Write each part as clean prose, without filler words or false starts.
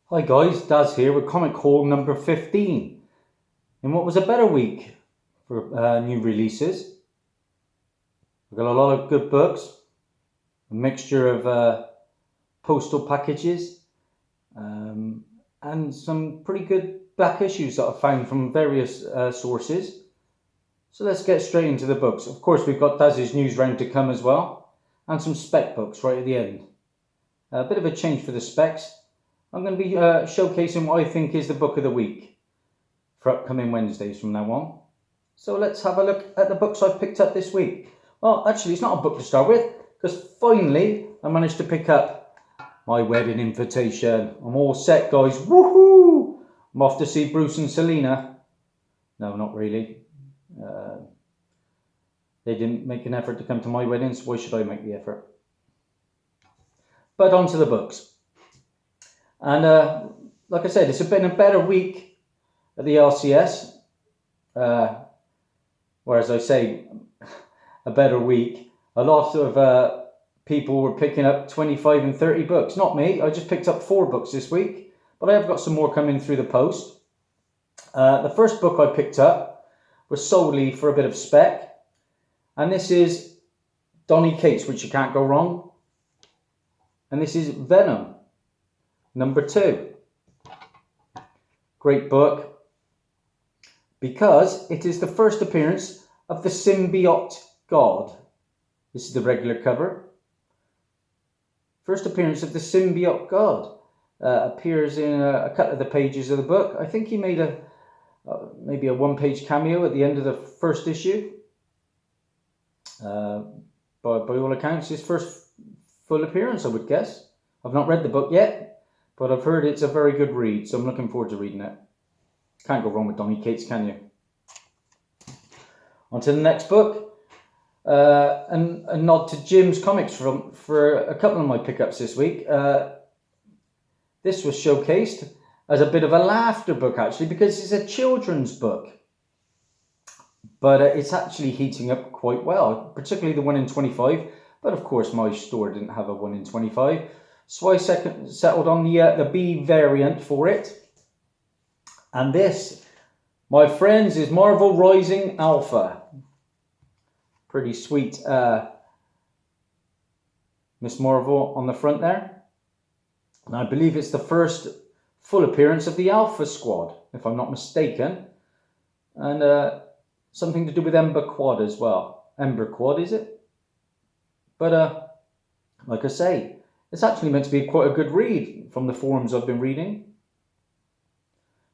Hi guys, Daz here with Comic Haul number 15. In what was a better week for new releases. We've got a lot of good books, a mixture of postal packages, and some pretty good back issues that I've found from various sources. So let's get straight into the books. Of course, we've got Dazzie's news round to come as well, and some spec books right at the end. A bit of a change for the specs. I'm going to be showcasing what I think is the book of the week for upcoming Wednesdays from now on. So let's have a look at the books I've picked up this week. Well, actually, it's not a book to start with, because finally I managed to pick up my wedding invitation. I'm all set, guys. Woohoo! I'm off to see Bruce and Selena. No, not really. They didn't make an effort to come to my wedding, so why should I make the effort? But on to the books. And like I said, it's been a better week at the LCS. Whereas I say a better week, a lot of people were picking up 25 and 30 books. Not me. I just picked up 4 books this week, but I have got some more coming through the post. The first book I picked up was solely for a bit of spec. And this is Donny Cates, which you can't go wrong. And this is Venom, number 2. Great book, because it is the first appearance of the symbiote god. This is the regular cover. First appearance of the symbiote god. Appears in a couple of the pages of the book. I think he made maybe a 1-page cameo at the end of the first issue. By all accounts, his first full appearance, I would guess. I've not read the book yet, but I've heard it's a very good read, so I'm looking forward to reading it. Can't go wrong with Donny Cates, can you? On to the next book. And a nod to Jim's Comics for a couple of my pickups this week. This was showcased as a bit of a laughter book, actually, because it's a children's book. But it's actually heating up quite well, particularly the 1 in 25. But of course, my store didn't have a 1 in 25. So I settled on the B variant for it. And this, my friends, is Marvel Rising Alpha. Pretty sweet Miss Marvel on the front there. And I believe it's the first full appearance of the Alpha Squad, if I'm not mistaken. And something to do with Ember Quad as well. Ember Quad, is it? But like I say, it's actually meant to be quite a good read from the forums I've been reading.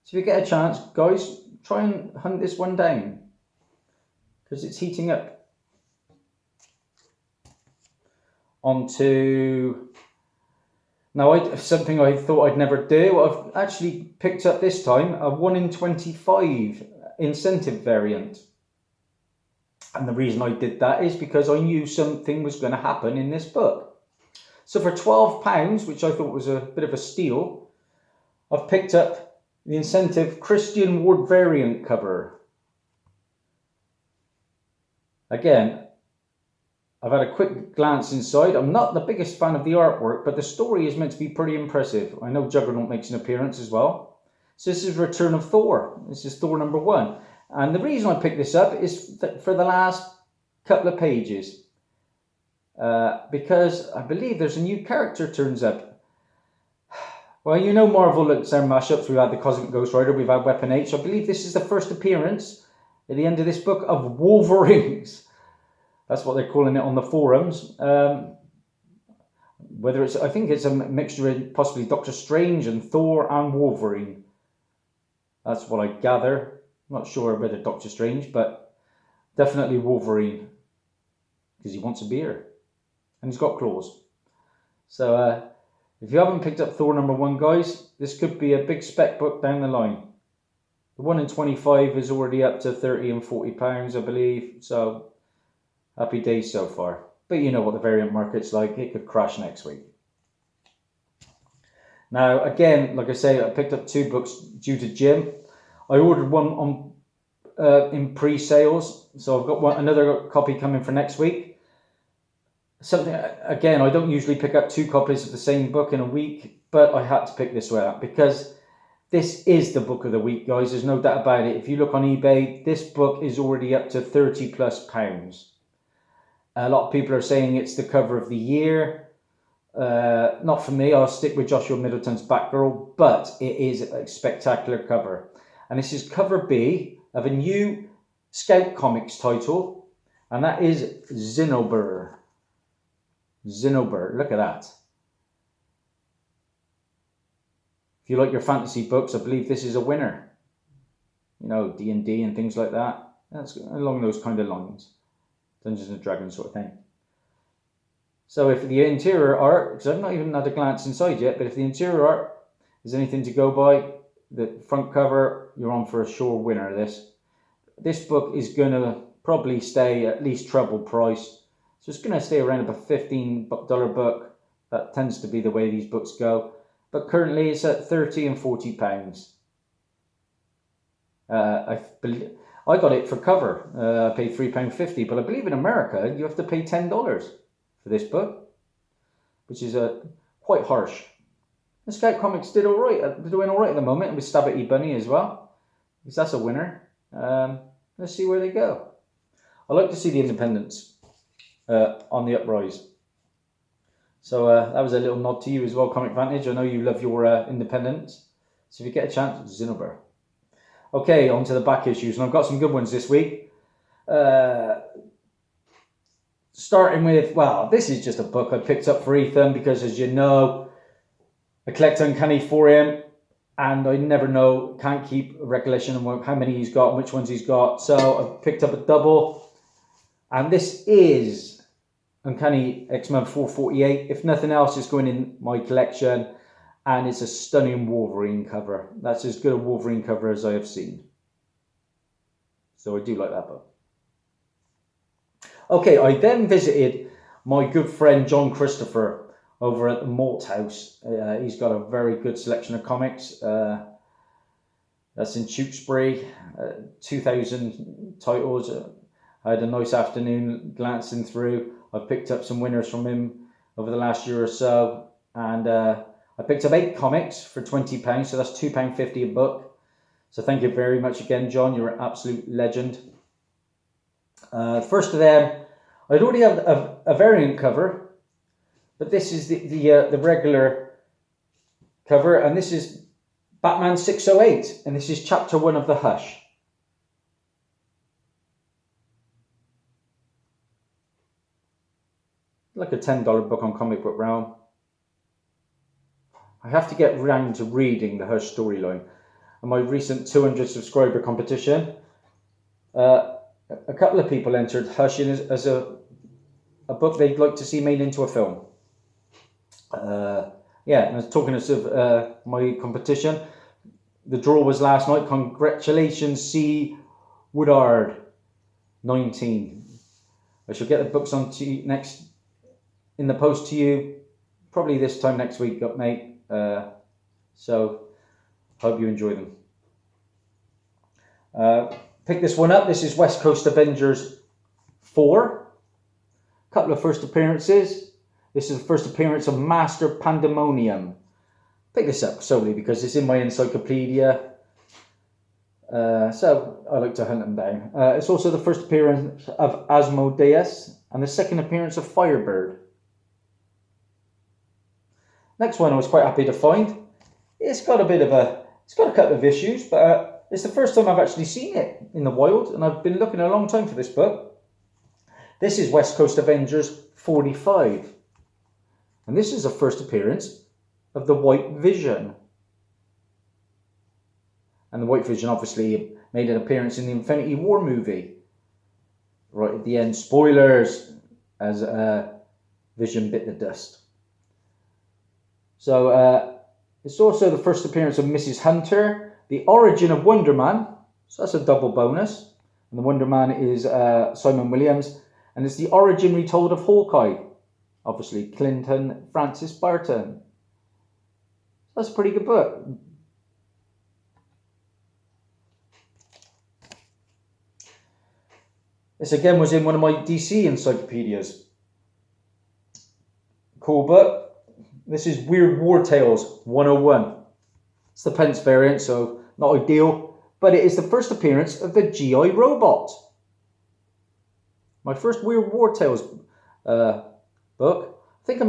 So if you get a chance, guys, try and hunt this one down, because it's heating up. On to... Now, something I thought I'd never do. I've actually picked up this time a 1 in 25 incentive variant. And the reason I did that is because I knew something was going to happen in this book. So for £12, which I thought was a bit of a steal, I've picked up the incentive Christian Ward variant cover. Again, I've had a quick glance inside. I'm not the biggest fan of the artwork, but the story is meant to be pretty impressive. I know Juggernaut makes an appearance as well. So this is Return of Thor. This is Thor number 1. And the reason I picked this up is for the last couple of pages. Because I believe there's a new character turns up. Well, you know Marvel looks our mashups. We've had the Cosmic Ghost Rider. We've had Weapon H. I believe this is the first appearance at the end of this book of Wolverines. That's what they're calling it on the forums. Whether it's, I think it's a mixture of possibly Doctor Strange and Thor and Wolverine. That's what I gather. I'm not sure about a Doctor Strange, but definitely Wolverine, because he wants a beer and he's got claws. So if you haven't picked up Thor number 1, guys, this could be a big spec book down the line. The 1 in 25 is already up to £30 and £40, I believe. So happy days so far. But you know what the variant market's like. It could crash next week. Now, again, like I say, I picked up 2 books due to Jim. I ordered one on in pre-sales, so I've got another copy coming for next week. something, again, I don't usually pick up 2 copies of the same book in a week, but I had to pick this one up because this is the book of the week, guys. There's no doubt about it. If you look on eBay, this book is already up to £30+. A lot of people are saying it's the cover of the year. Not for me. I'll stick with Joshua Middleton's Batgirl, but it is a spectacular cover. And this is cover B of a new Scout Comics title, and that is Zinnober. Zinnober, look at that. If you like your fantasy books, I believe this is a winner. You know, D&D and things like that. That's along those kind of lines. Dungeons and Dragons sort of thing. So if the interior art, because I've not even had a glance inside yet, but if the interior art is anything to go by, the front cover, you're on for a sure winner of this. This book is going to probably stay at least treble price. So it's going to stay around about $15 book. That tends to be the way these books go. But currently it's at £30 and £40. I got it for cover. I paid £3.50, but I believe in America you have to pay $10 for this book, which is quite harsh. The Scout Comics did all right. They're doing all right at the moment, and with Stab at E Bunny as well, because that's a winner. Let's see where they go. I like to see the independents on the uprise. So that was a little nod to you as well, Comic Vantage. I know you love your independents. So if you get a chance, Zinnober. Okay, on to the back issues. And I've got some good ones this week. Starting with, well, this is just a book I picked up for Ethan because, as you know, I collect Uncanny for him. And I never know, can't keep a recollection of how many he's got and which ones he's got. So I picked up a double. And this is Uncanny X-Men 448. If nothing else, it's going in my collection, and it's a stunning Wolverine cover. That's as good a Wolverine cover as I have seen. So I do like that book. Okay, I then visited my good friend John Christopher over at the Malt House. He's got a very good selection of comics. That's in Tewkesbury, 2,000 titles. I had a nice afternoon glancing through. I've picked up some winners from him over the last year or so, and I picked up 8 comics for £20, so that's £2.50 a book. So thank you very much again, John. You're an absolute legend. First of them, I'd already have a variant cover, but this is the regular cover, and this is Batman 608, and this is Chapter 1 of The Hush. Like a $10 book on Comic Book Realm. I have to get round to reading the Hush storyline. And my recent 200 subscriber competition, a couple of people entered Hush in as a book they'd like to see made into a film. Yeah, and I was talking of my competition. The draw was last night. Congratulations, C. Woodard, 19. I shall get the books on to you next in the post to you probably this time next week, mate. So hope you enjoy them. Pick this one up. This is West Coast Avengers 4. A couple of first appearances. This is the first appearance of Master Pandemonium. Pick this up solely because it's in my encyclopedia. So I like to hunt them down. It's also the first appearance of Asmodeus and the second appearance of Firebird. Next one I was quite happy to find. It's got a couple of issues, but it's the first time I've actually seen it in the wild, and I've been looking a long time for this book. This is West Coast Avengers 45. And this is the first appearance of the White Vision. And the White Vision obviously made an appearance in the Infinity War movie. Right at the end, spoilers, as Vision bit the dust. So it's also the first appearance of Mrs. Hunter, the origin of Wonder Man. So that's a double bonus. And the Wonder Man is Simon Williams. And it's the origin retold of Hawkeye. Obviously, Clinton Francis Barton. That's a pretty good book. This again was in one of my DC encyclopedias. Cool book. This is Weird War Tales 101. It's the pence variant, so not ideal, but it is the first appearance of the GI robot. My first Weird War Tales book. I think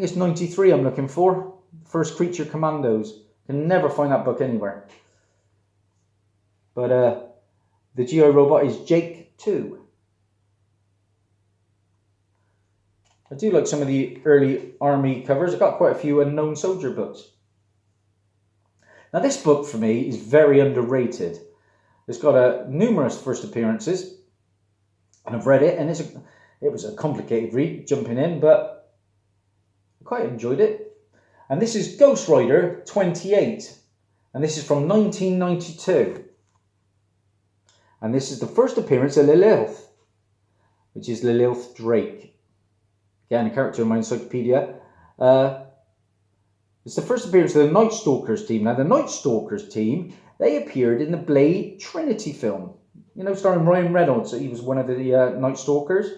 it's 93 I'm looking for. First Creature Commandos. Can never find that book anywhere. But the GI robot is Jake 2. I do like some of the early army covers. I've got quite a few unknown soldier books. Now this book for me is very underrated. It's got numerous first appearances, and I've read it, and it was a complicated read, jumping in, but I quite enjoyed it. And this is Ghost Rider 28, and this is from 1992. And this is the first appearance of Lilith, which is Lilith Drake. Again, a character in my encyclopedia. It's the first appearance of the Night Stalkers team. Now, the Night Stalkers team, they appeared in the Blade Trinity film. You know, starring Ryan Reynolds. He was one of the Night Stalkers.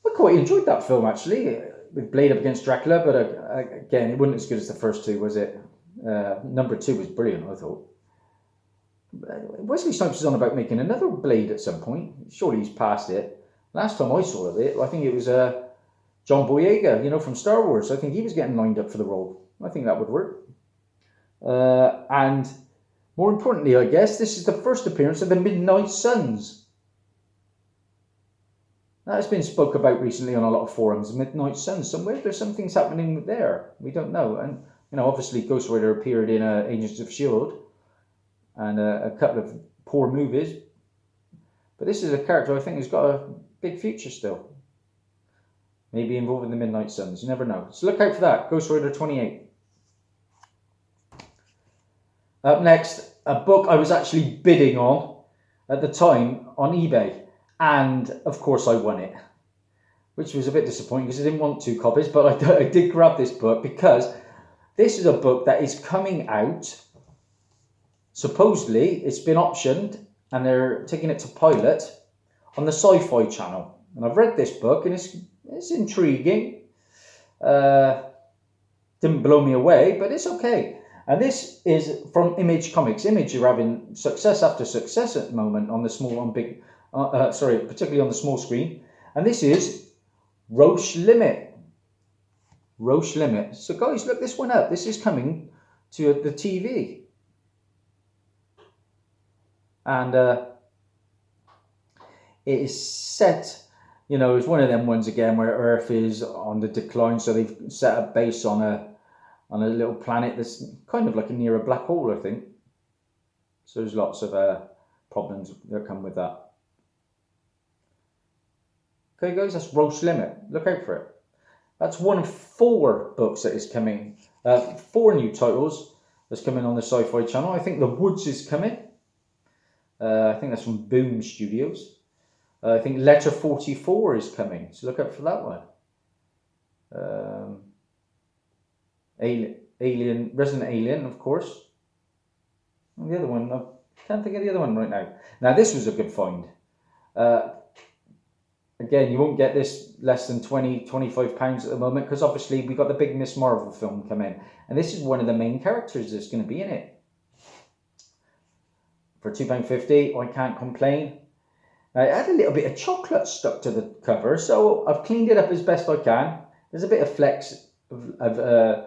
I quite enjoyed that film, actually, with Blade up against Dracula. But again, it wasn't as good as the first two, was it? Number 2 was brilliant, I thought. Wesley Snipes is on about making another Blade at some point. Surely he's past it. Last time I saw of it, I think it was John Boyega, you know, from Star Wars. I think he was getting lined up for the role. I think that would work. And more importantly, I guess, this is the first appearance of the Midnight Suns. That has been spoke about recently on a lot of forums. Midnight Suns. Somewhere there's some things happening there. We don't know. And, you know, obviously Ghost Rider appeared in Agents of S.H.I.E.L.D. and a couple of poor movies. But this is a character I think has got a big future still. Maybe involved in the Midnight Suns. You never know. So look out for that. Ghost Rider 28. Up next, a book I was actually bidding on at the time on eBay. And, of course, I won it. Which was a bit disappointing because I didn't want 2 copies. But I did grab this book because this is a book that is coming out. Supposedly, it's been optioned and they're taking it to pilot on the Sci-Fi Channel. And I've read this book and it's intriguing. Didn't blow me away, but it's okay. And this is from Image Comics. Image are having success after success at the moment on the particularly on the small screen. And this is Roche Limit. Roche Limit. So guys, look this one up. This is coming to the TV. And it is set, you know, it's one of them ones again where Earth is on the decline. So they've set a base on a little planet that's kind of like near a black hole, I think. So there's lots of problems that come with that. Okay, guys, that's Roche Limit. Look out for it. That's one of 4 books that is coming. 4 new titles that's coming on the Sci-Fi Channel. I think The Woods is coming. I think that's from Boom Studios. I think Letter 44 is coming. So look out for that one. Alien, Resident Alien, of course. And the other one, I can't think of the other one right now. Now, this was a good find. Again, you won't get this less than £25 at the moment because obviously we got the big Miss Marvel film coming. And this is one of the main characters that's going to be in it. For £2.50, I can't complain. I had a little bit of chocolate stuck to the cover, so I've cleaned it up as best I can. There's a bit of flecks of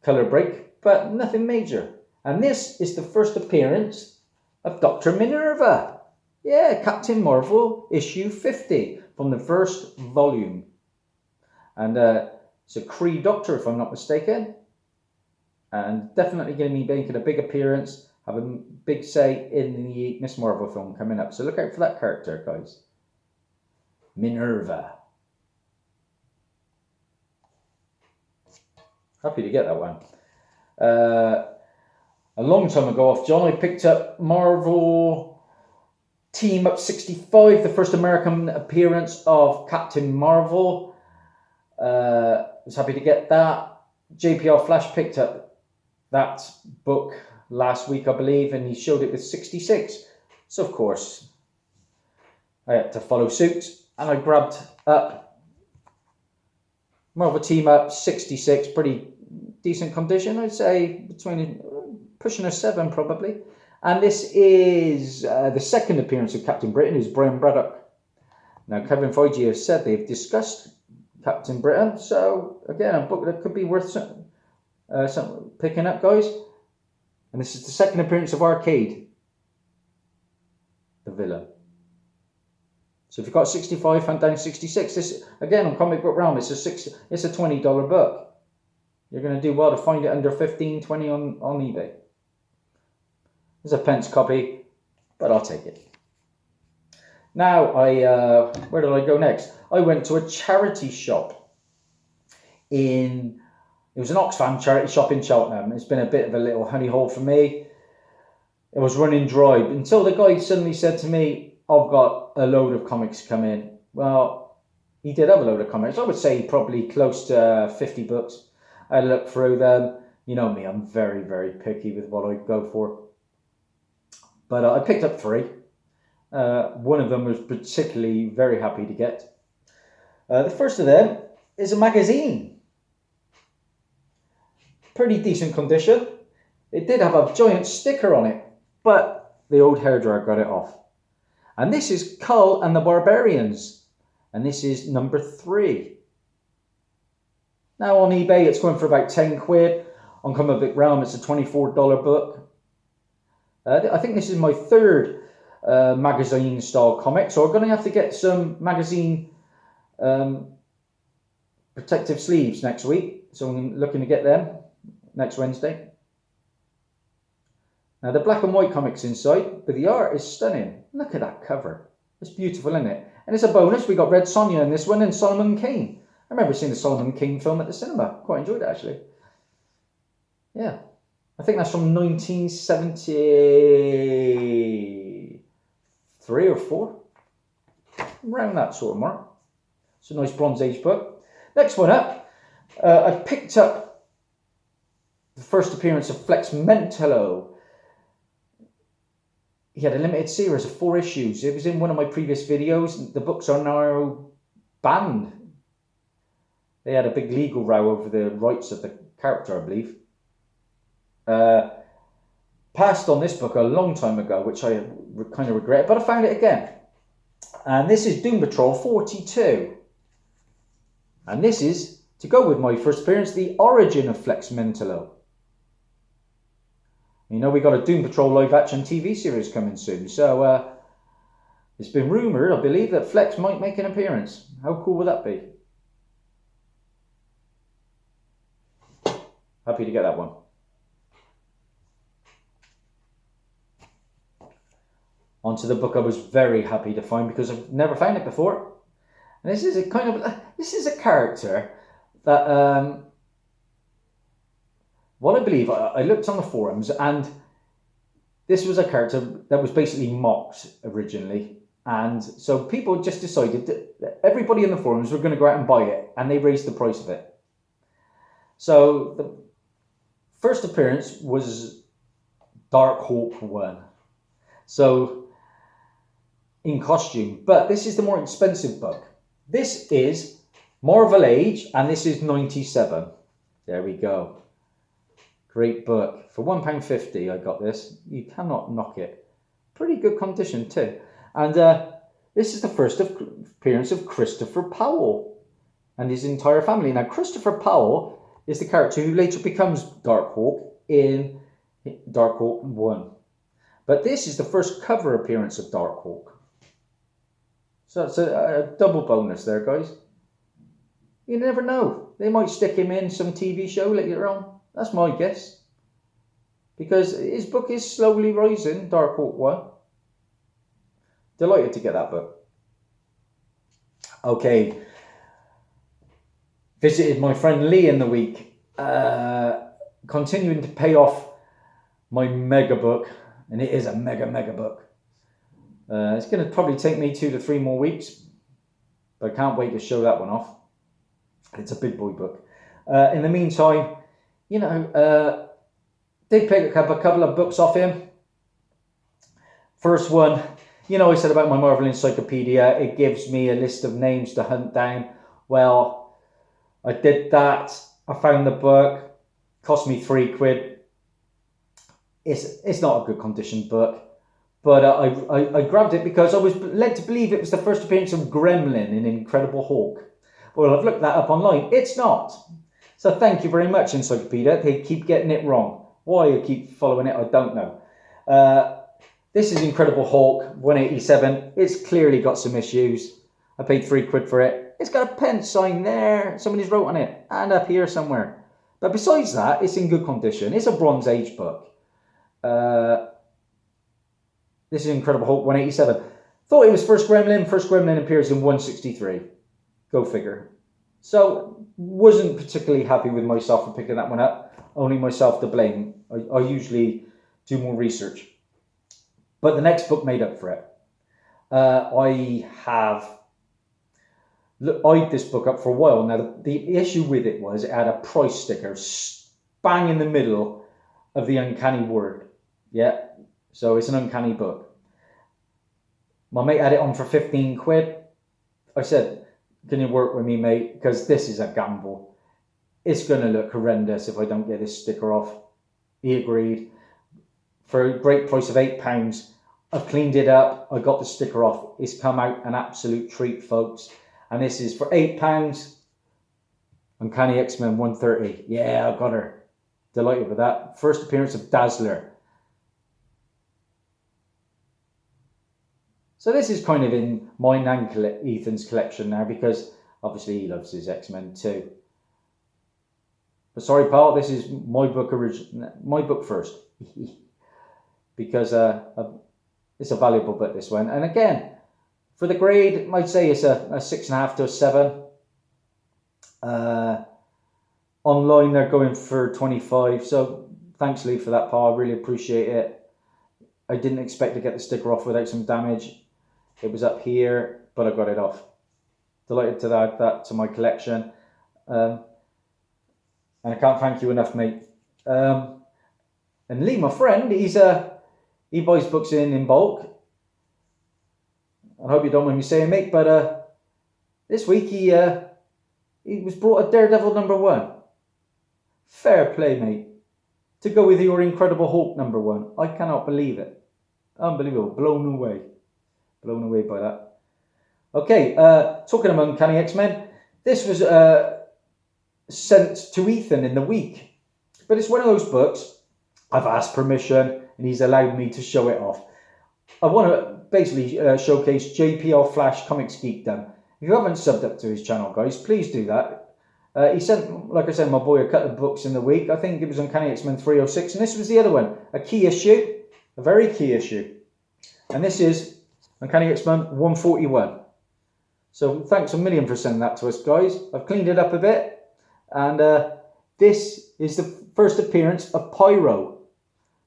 colour break, but nothing major. And this is the first appearance of Dr. Minerva. Yeah, Captain Marvel, issue 50 from the first volume. And it's a Kree Doctor, if I'm not mistaken. And definitely going to be making a big appearance, have a big say in the Miss Marvel film coming up. So look out for that character, guys. Minerva. Happy to get that one. A long time ago off John, I picked up Marvel Team Up 65, the first American appearance of Captain Marvel. Was happy to get that. JPR Flash picked up that book last week, I believe, and he showed it with 66. So, of course, I had to follow suit, and I grabbed up Marvel Team Up 66, pretty decent condition. I'd say between pushing a 7 probably. And this is the second appearance of Captain Britain, who's Brian Braddock. Now, Kevin Feige has said they've discussed Captain Britain, so again, a book that could be worth some picking up, guys. And this is the second appearance of Arcade, the villain. So if you've got 65, hunt down 66. This, again, on Comic Book Realm, it's a $20 book. You're going to do well to find it under 15, 20 on eBay. There's a pence copy, but I'll take it. Now, where did I go next? I went to a charity shop it was an Oxfam charity shop in Cheltenham. It's been a bit of a little honey hole for me. It was running dry until the guy suddenly said to me, I've got a load of comics come in. Well, he did have a load of comics. I would say probably close to 50 books. I looked through them. You know me, I'm very, very picky with what I go for. But I picked up 3. One of them was particularly very happy to get. The first of them is a magazine. Pretty decent condition. It did have a giant sticker on it, but the old hairdryer got it off. And this is Kull and the Barbarians. And this is number 3. Now on eBay, it's going for about 10 quid. On Comic Book Realm, it's a $24 book. I think this is my 3rd magazine style comic, so I'm going to have to get some magazine protective sleeves next week, so I'm looking to get them next Wednesday. Now the black and white comics inside, but the art is stunning. Look at that cover, it's beautiful, isn't it? And it's a bonus, we got Red Sonja in this one and Solomon Kane. I remember seeing the Solomon Kane film at the cinema, quite enjoyed it actually. Yeah, I think that's from 1973 or 4, around that sort of mark. It's a nice Bronze Age book. Next one up, I picked up the first appearance of Flex Mentallo. He had a limited series of 4 issues. It was in one of my previous videos. The books are now banned. They had a big legal row over the rights of the character, I believe. Passed on this book a long time ago, which I kind of regret, but I found it again. And this is Doom Patrol 42. And this is, to go with my first appearance, the origin of Flex Mentallo. You know, we got a Doom Patrol live action TV series coming soon. So it's been rumoured, I believe, that Flex might make an appearance. How cool would that be? Happy to get that one. Onto the book I was very happy to find because I've never found it before. And this is a character that what I believe, I looked on the forums, and this was a character that was basically mocked originally. And so people just decided that everybody in the forums were going to go out and buy it, and they raised the price of it. So the first appearance was Dark Hawk 1. So in costume, but this is the more expensive book. This is Marvel Age, and this is 97. There we go. Great book. For £1.50 I got this. You cannot knock it. Pretty good condition too. And this is the first appearance of Christopher Powell and his entire family. Now Christopher Powell is the character who later becomes Darkhawk in Darkhawk 1. But this is the first cover appearance of Darkhawk. So it's a double bonus there, guys. You never know. They might stick him in some TV show later on. That's my guess. Because his book is slowly rising, Darkhawk 1. Delighted to get that book. Okay. Visited my friend Lee in the week. Continuing to pay off my mega book. And it is a mega book. It's going to probably take me 2 to 3 more weeks. But I can't wait to show that one off. It's a big boy book. In the meantime, you know, did pick up a couple of books off him. First one, you know, I said about my Marvel Encyclopedia, it gives me a list of names to hunt down. Well, I did that. I found the book. Cost me £3. It's not a good condition book, but I grabbed it because I was led to believe it was the first appearance of Gremlin in Incredible Hulk. Well, I've looked that up online. It's not. So thank you very much, Encyclopedia. They keep getting it wrong. Why I keep following it, I don't know. This is Incredible Hulk 187. It's clearly got some issues. I paid £3 for it. It's got a pen sign there. Somebody's wrote on it. And up here somewhere. But besides that, it's in good condition. It's a Bronze Age book. This is Incredible Hulk 187. Thought it was First Gremlin. First Gremlin appears in 163. Go figure. So, wasn't particularly happy with myself for picking that one up. Only myself to blame. I usually do more research. But the next book made up for it. I have eyed this book up for a while. Now, the issue with it was it had a price sticker bang in the middle of the uncanny word. Yeah, so it's an uncanny book. My mate had it on for £15. I said, can you work with me, mate? Because this is a gamble. It's going to look horrendous if I don't get this sticker off. He agreed. For a great price of £8, I've cleaned it up. I got the sticker off. It's come out an absolute treat, folks. And this is for £8. Uncanny X-Men 130. Yeah, I got her. Delighted with that. First appearance of Dazzler. So this is kind of in mine and Ethan's collection now, because obviously he loves his X-Men too. But sorry, pal, this is my book my book first. Because it's a valuable book, this one. And again, for the grade, I'd say it's a 6.5 to a 7. Online, they're going for 25. So thanks, Lee, for that, pal. I really appreciate it. I didn't expect to get the sticker off without some damage. It was up here, but I got it off. Delighted to add that to my collection. And I can't thank you enough, mate. And Lee, my friend, he buys books in bulk. I hope you don't mind me saying, mate, but this week he was brought a Daredevil #1. Fair play, mate. To go with your Incredible Hulk #1. I cannot believe it. Unbelievable. Blown away. Blown away by that. Okay, talking about Uncanny X-Men, this was sent to Ethan in the week. But it's one of those books, I've asked permission, and he's allowed me to show it off. I want to basically showcase JPL Flash Comics Geekdom. If you haven't subbed up to his channel, guys, please do that. He sent, like I said, my boy a couple of books in the week. I think it was Uncanny X-Men 306, and this was the other one, a key issue, a very key issue. And this is Uncanny X-Men 141. So thanks a million for sending that to us, guys. I've cleaned it up a bit. And this is the first appearance of Pyro.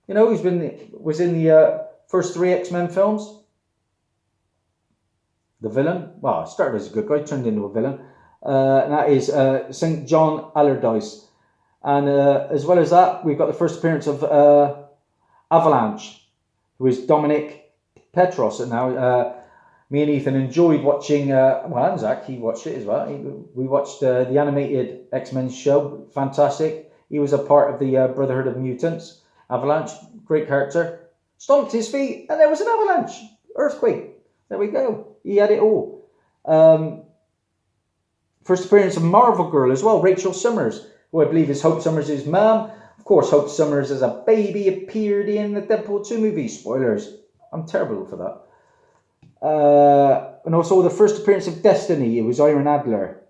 You know, was in the first 3 X-Men films. The villain. Well, started as a good guy, turned into a villain. And that is St. John Allardyce. And as well as that, we've got the first appearance of Avalanche, who is Dominic Petros. And now me and Ethan enjoyed watching, and Zach, he watched it as well. We watched the animated X-Men show. Fantastic. He was a part of the Brotherhood of Mutants. Avalanche, great character. Stomped his feet and there was an avalanche. Earthquake. There we go. He had it all. First appearance of Marvel Girl as well, Rachel Summers, who I believe is Hope Summers' mum. Of course, Hope Summers as a baby appeared in the Deadpool 2 movie. Spoilers. I'm terrible for that. And also the first appearance of Destiny. It was Iron Adler.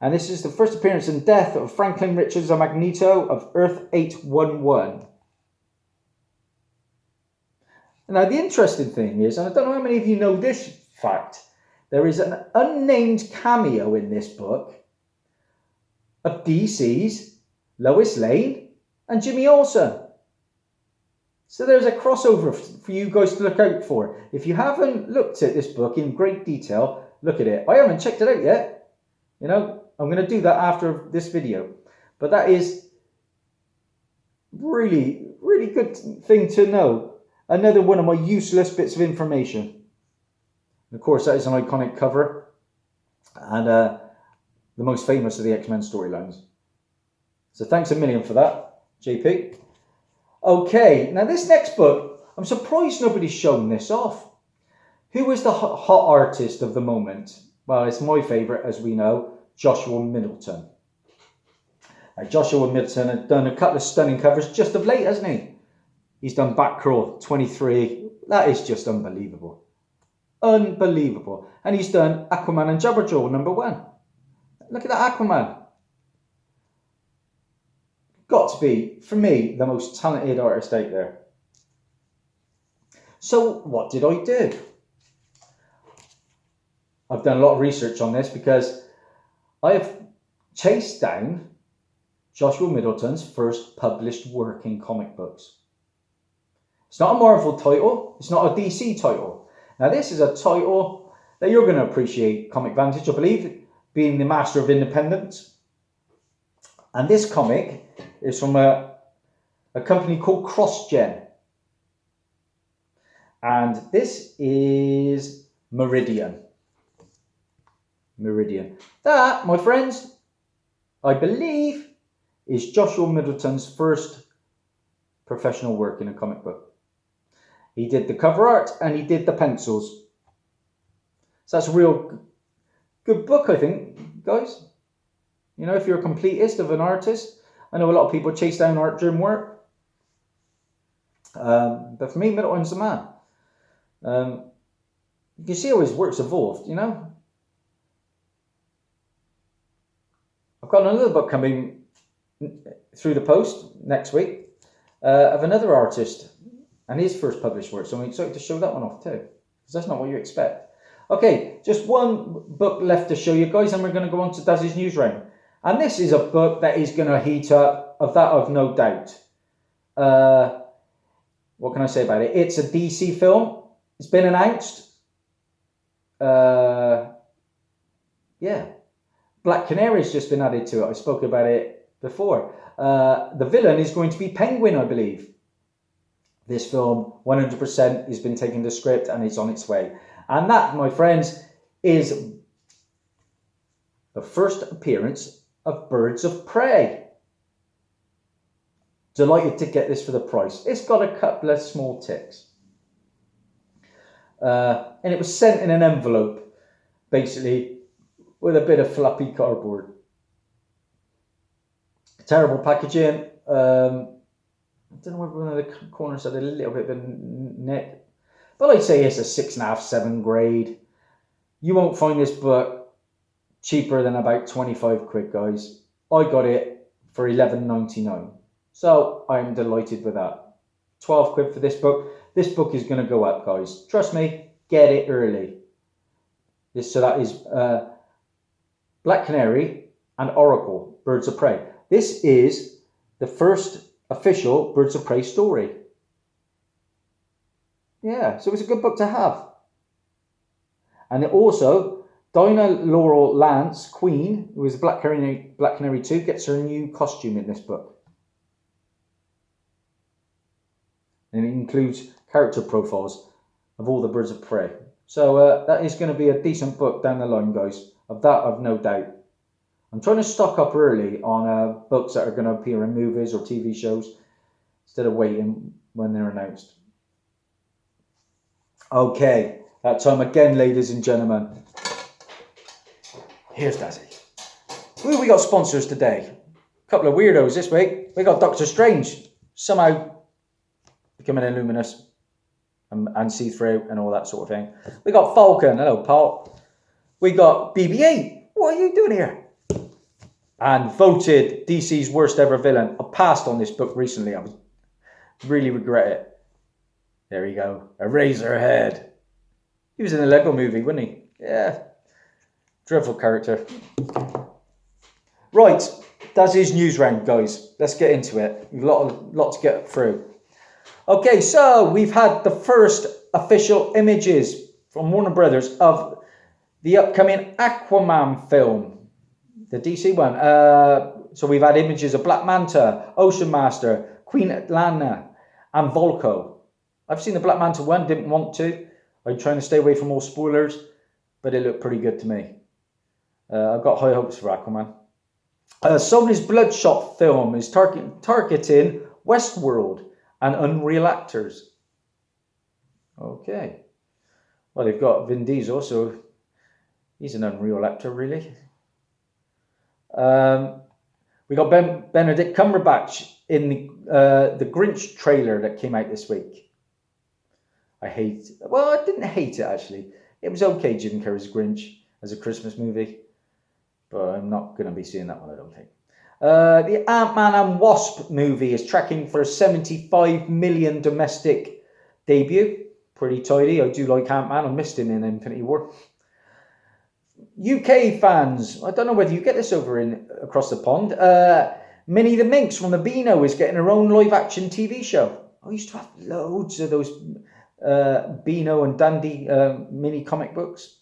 And this is the first appearance and death of Franklin Richards and Magneto of Earth 811. Now, the interesting thing is, and I don't know how many of you know this fact, there is an unnamed cameo in this book of DC's Lois Lane and Jimmy Olsen. So there's a crossover for you guys to look out for. If you haven't looked at this book in great detail, look at it. I haven't checked it out yet. You know, I'm going to do that after this video. But that is really, really good thing to know. Another one of my useless bits of information. And of course, that is an iconic cover. And the most famous of the X-Men storylines. So thanks a million for that, JP. Okay, now this next book, I'm surprised nobody's shown this off. Who is the hot artist of the moment? Well, it's my favourite, as we know, Joshua Middleton. Now, Joshua Middleton has done a couple of stunning covers just of late, hasn't he? He's done Batgirl 23. That is just unbelievable. Unbelievable. And he's done Aquaman and Jabberjaw #1. Look at that Aquaman. Got to be, for me, the most talented artist out there. So what did I do? I've done a lot of research on this because I have chased down Joshua Middleton's first published work in comic books. It's not a Marvel title. It's not a DC title. Now, this is a title that you're going to appreciate, Comic Vantage, I believe, being the master of independence. And this comic is from a company called CrossGen. And this is Meridian. Meridian. That, my friends, I believe, is Joshua Middleton's first professional work in a comic book. He did the cover art and he did the pencils. So that's a real good book, I think, guys. You know, if you're a completist of an artist, I know a lot of people chase down art during work. But for me, Middleton's the man. You can see how his work's evolved, you know. I've got another book coming through the post next week of another artist and his first published work. So I'm excited to show that one off too, because that's not what you expect. Okay, just one book left to show you guys, and we're going to go on to Dazzie's News Round. And this is a book that is going to heat up, of that I've no doubt. What can I say about it? It's a DC film. It's been announced. Yeah. Black Canary's just been added to it. I spoke about it before. The villain is going to be Penguin, I believe. This film, 100%, has been taken to script and it's on its way. And that, my friends, is the first appearance of Birds of Prey. Delighted to get this for the price. It's got a couple of small ticks. And it was sent in an envelope, basically, with a bit of floppy cardboard. Terrible packaging. I don't know whether one of the corners had a little bit of a nick, but I'd say it's a 6.5, 7 grade. You won't find this book cheaper than about 25 quid, guys. I got it for $11.99, so I'm delighted with that. 12 quid for this book. This book is going to go up, guys. Trust me, get it early. So that is Black Canary and Oracle, Birds of Prey. This is the first official Birds of Prey story. Yeah, so it's a good book to have. And also, Dinah Laurel Lance, Queen, who is Black Canary 2, gets her new costume in this book. And it includes character profiles of all the Birds of Prey. So that is going to be a decent book down the line, guys. Of that, I've no doubt. I'm trying to stock up early on books that are going to appear in movies or TV shows instead of waiting when they're announced. Okay, that time again, ladies and gentlemen. Here's Dazzie. Ooh, we got sponsors today. A couple of weirdos this week. We got Doctor Strange, somehow becoming illuminous and see-through and all that sort of thing. We got Falcon. Hello, Paul. We got BB-8. What are you doing here? And voted DC's worst ever villain. I passed on this book recently. I really regret it. There you go. Eraserhead. He was in the Lego movie, wasn't he? Yeah. Dreadful character. Right. That's his news round, guys. Let's get into it. A lot to get through. Okay, so we've had the first official images from Warner Brothers of the upcoming Aquaman film. The DC one. So we've had images of Black Manta, Ocean Master, Queen Atlanna, and Volko. I've seen the Black Manta one, didn't want to. I'm trying to stay away from all spoilers, but it looked pretty good to me. I've got high hopes for Aquaman. Sony's Bloodshot film is targeting Westworld and Unreal actors. Okay. Well, they've got Vin Diesel, so he's an Unreal actor, really. We got Benedict Cumberbatch in the Grinch trailer that came out this week. I didn't hate it, actually. It was okay, Jim Carrey's Grinch as a Christmas movie. But I'm not going to be seeing that one, I don't think. The Ant-Man and Wasp movie is tracking for a 75 million domestic debut. Pretty tidy. I do like Ant-Man. I missed him in Infinity War. UK fans, I don't know whether you get this over across the pond. Minnie the Minx from the Beano is getting her own live-action TV show. I used to have loads of those Beano and Dandy mini comic books.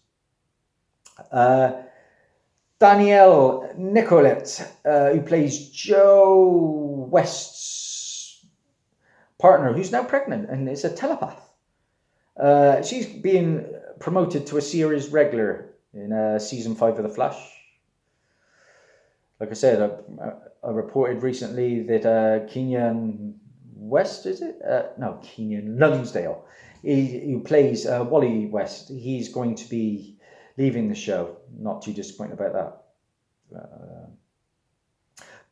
Danielle Nicolette, who plays Joe West's partner, who's now pregnant and is a telepath. She's being promoted to a series regular in season 5 of The Flash. Like I said, I reported recently that Kenyan West, is it? No, Kenyan Lonsdale, who plays Wally West. He's going to be leaving the show. Not too disappointed about that.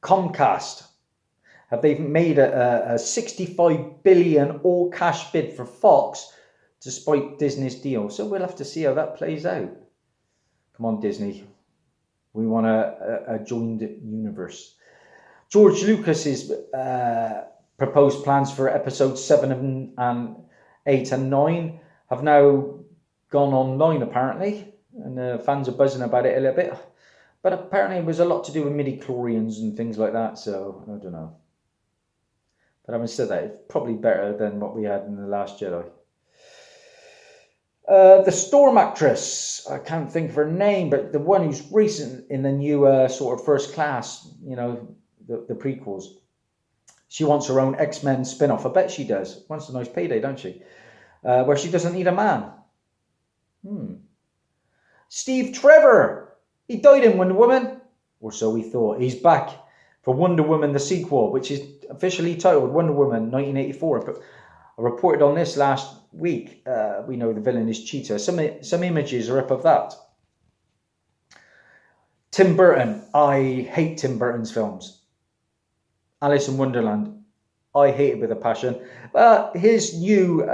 Comcast, have they made a 65 billion all-cash bid for Fox despite Disney's deal? So we'll have to see how that plays out. Come on, Disney. We want a joined universe. George Lucas's proposed plans for episodes 7 and 8 and 9 have now gone online, apparently. And fans are buzzing about it a little bit. But apparently it was a lot to do with midi-chlorians and things like that. So, I don't know. But having said that, it's probably better than what we had in The Last Jedi. The Storm actress, I can't think of her name, but the one who's recent in the new sort of First Class, you know, the prequels. She wants her own X-Men spin-off. I bet she does. Wants a nice payday, don't she? Where she doesn't need a man. Steve Trevor. He died in Wonder Woman. Or so we thought. He's back for Wonder Woman, the sequel, which is officially titled Wonder Woman 1984. But I reported on this last week. We know the villain is Cheetah. Some images are up of that. Tim Burton. I hate Tim Burton's films. Alice in Wonderland. I hate it with a passion. But his new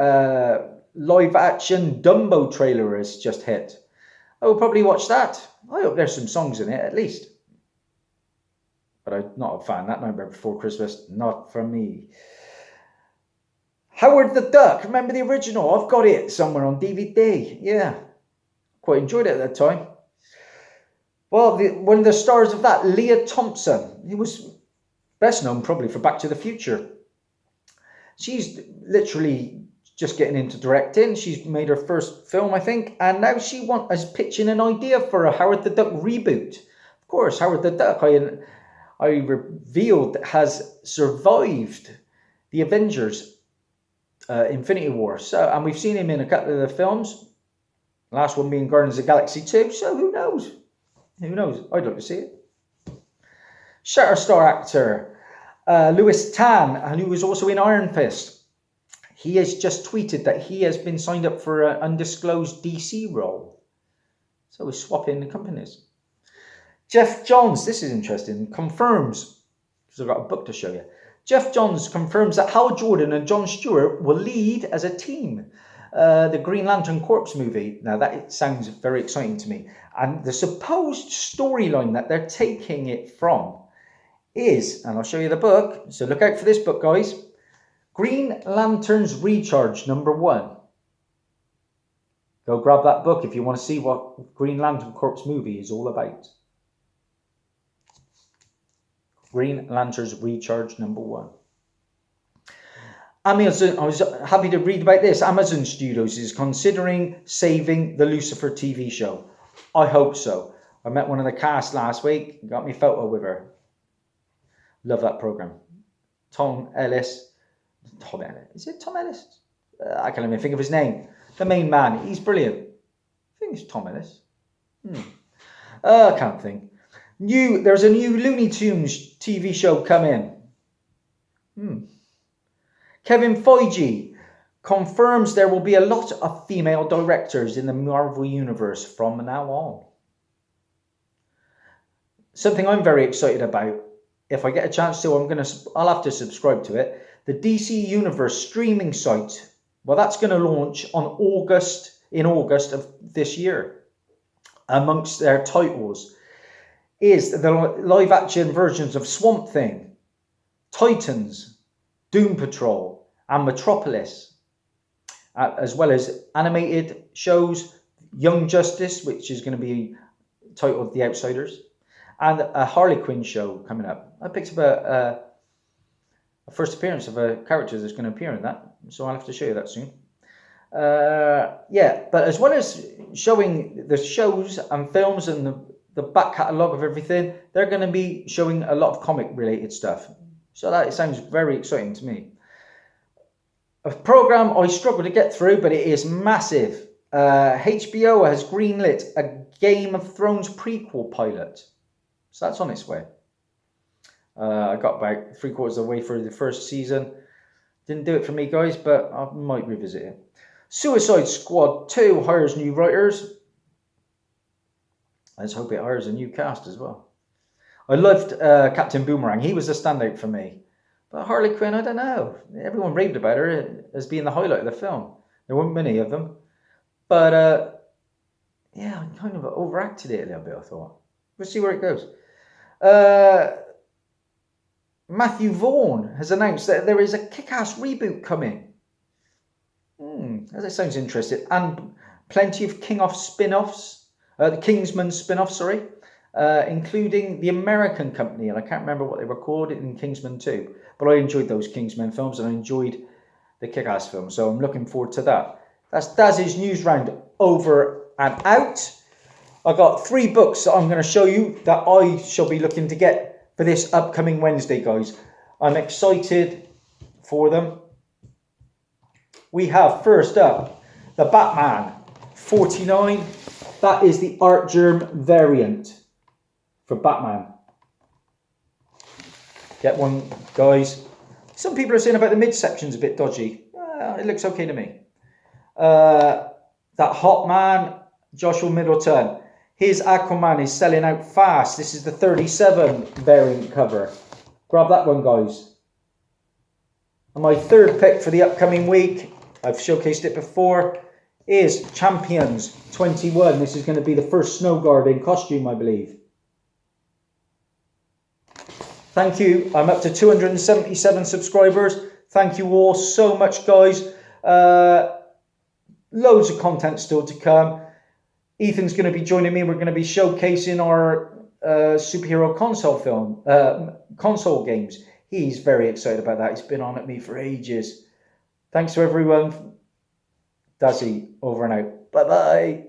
live-action Dumbo trailer has just hit. I will probably watch that. I hope there's some songs in it, at least. But I'm not a fan. That Nightmare Before Christmas, not for me. Howard the Duck. Remember the original? I've got it somewhere on DVD. Yeah. Quite enjoyed it at that time. Well, one of the stars of that, Leah Thompson. He was best known probably for Back to the Future. She's literally just getting into directing. She's made her first film, I think. And now she is pitching an idea for a Howard the Duck reboot. Of course, Howard the Duck, I revealed, has survived the Avengers Infinity War. And we've seen him in a couple of the films. Last one being Guardians of the Galaxy 2. So who knows? Who knows? I'd like to see it. Shatterstar actor Louis Tan, who was also in Iron Fist. He has just tweeted that he has been signed up for an undisclosed DC role. So we're swapping the companies. Jeff Johns, this is interesting, confirms, because I've got a book to show you. Jeff Johns confirms that Hal Jordan and Jon Stewart will lead as a team. The Green Lantern Corps movie. Now that sounds very exciting to me. And the supposed storyline that they're taking it from is, and I'll show you the book, so look out for this book, guys. Green Lanterns Recharge #1. Go grab that book if you want to see what Green Lantern Corps movie is all about. Green Lanterns Recharge #1. Amazon, I was happy to read about this. Amazon Studios is considering saving the Lucifer TV show. I hope so. I met one of the cast last week. Got me photo with her. Love that program. Tom Ellis. Is it Tom Ellis? I can't even think of his name. The main man. He's brilliant. I think it's Tom Ellis. I can't think. There's a new Looney Tunes TV show coming. Kevin Feige confirms there will be a lot of female directors in the Marvel Universe from now on. Something I'm very excited about. If I get a chance to, I'll have to subscribe to it. The DC Universe streaming site. Well, that's going to launch in August of this year. Amongst their titles is the live action versions of Swamp Thing, Titans, Doom Patrol, and Metropolis, as well as animated shows, Young Justice, which is going to be titled The Outsiders, and a Harley Quinn show coming up. I picked up a first appearance of a character that's going to appear in that, so I'll have to show you that soon. But as well as showing the shows and films and the back catalogue of everything, they're going to be showing a lot of comic related stuff. So that sounds very exciting to me. A program I struggle to get through, but it is massive. HBO has greenlit a Game of Thrones prequel pilot. So that's on its way. I got about 3/4 of the way through the first season. Didn't do it for me, guys, but I might revisit it. Suicide Squad 2 hires new writers. Let's hope it hires a new cast as well. I loved Captain Boomerang. He was a standout for me. But Harley Quinn, I don't know. Everyone raved about her as being the highlight of the film. There weren't many of them. But, I kind of overacted it a little bit, I thought. We'll see where it goes. Matthew Vaughn has announced that there is a Kick-Ass reboot coming. That sounds interesting. And plenty of the Kingsman spin-offs, including the American company, and I can't remember what they were called in Kingsman 2, but I enjoyed those Kingsman films and I enjoyed the Kick-Ass film, so I'm looking forward to that. That's Dazzie's news round over and out. I got 3 books that I'm going to show you that I shall be looking to get for this upcoming Wednesday, guys. I'm excited for them. We have first up the Batman 49. That is the Art Germ variant for Batman. Get one, guys. Some people are saying about the midsection's a bit dodgy. It looks okay to me. That Hot Man, Joshua Middleton. His Aquaman is selling out fast. This is the 37 variant cover. Grab that one, guys. And my third pick for the upcoming week, I've showcased it before, is Champions 21. This is going to be the first Snow Guard costume, I believe. Thank you. I'm up to 277 subscribers. Thank you all so much, guys. Loads of content still to come. Ethan's going to be joining me. We're going to be showcasing our superhero console games. He's very excited about that. He's been on at me for ages. Thanks to everyone. Dazzie, over and out. Bye-bye.